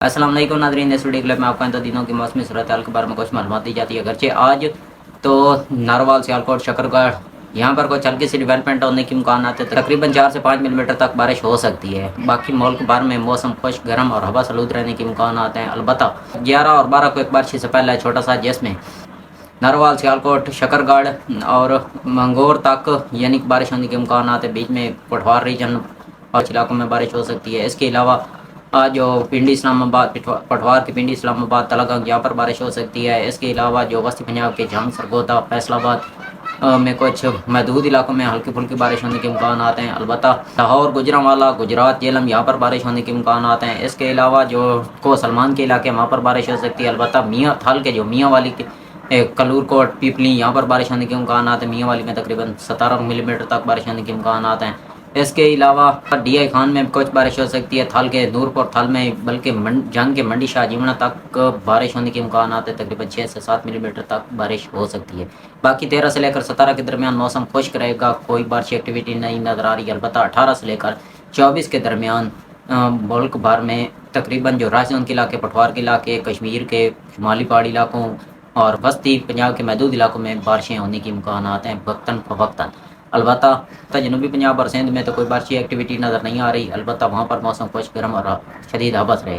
अस्सलाम वालेकुम नाज़रीन, इस वीडियो क्लिप में आपको इन दिनों की मौसमी सूरत हाल के बारे में कुछ मालूमात दी जाती है। अगरचे आज तो नारोवाल, सियालकोट, शकरगढ़ यहाँ पर कुछ हल्की सी डेवलपमेंट होने के इम्कान आते हैं। तकरीबन 4 से 5 मिलीमीटर तक बारिश हो सकती है। बाकी मुल्क भर में मौसम खुश, गर्म और हवा सलूद रहने के इम्कान आते हैं। अलबत्ता 11 और 12 को एक बारिश से पहले छोटा सा जिसमें नारोवाल, सियालकोट, शकरगढ़ और मंगोर तक यानी कि बारिश होने के इम्कान आते हैं। बीच में पठवार रीजन और इलाकों में बारिश हो सकती है। इसके अलावा आज जो पिंडी इस्लामाबाद, पठवार की पिंडी इस्लामाबाद, तलागंग यहाँ पर बारिश हो सकती है। इसके अलावा जो वस्ती पंजाब के जंग, सरगोदा, फैसलाबाद में कुछ महदूद इलाकों में हल्की फुल्की बारिश होने के इम्कान आते हैं। अलबत्ता लाहौर, गुजरांवाला, गुजरात, जेलम यहाँ पर बारिश होने के इम्कान आते हैं। इसके अलावा जो को सलमान के इलाके वहाँ पर बारिश हो सकती है। अलबत्ता मियाँ थाल के जो मियाँ वाली के कलूर कोट, पीपली यहाँ पर बारिश होने के इम्कान आते हैं। मियाँ वाली में तकरीबन 17 मिलीमीटर तक बारिश होने के इम्कान आते हैं। इसके अलावा DI खान में कुछ बारिश हो सकती है। थाल के नूरपुर थाल में बल्कि जंग के मंडी शाहजीवना तक बारिश होने के इम्कान आते हैं। तकरीबन 6 से 7 मिलीमीटर तक बारिश हो सकती है। बाकी 13 से लेकर 17 के दरमियान मौसम खुश्क रहेगा, कोई बारिश एक्टिविटी नहीं नज़र आ रही है। अलबत्ता 18 से लेकर 24 के दरमियान मुल्क भर में तकरीबन जो राजस्थान के इलाके, पठवार के इलाके, कश्मीर के शुमाली पहाड़ी इलाकों और वस्ती पंजाब के महदूद इलाकों में बारिशें होने के इम्कान आते हैं वक्तन फ़वक्तन। अलबत्ता जनूबी पंजाब और सिंध में तो कोई बारिशी एक्टिविटी नज़र नहीं आ रही। अलबत्ता वहाँ पर मौसम खुश, गर्म और शदीद आबस रहेगा।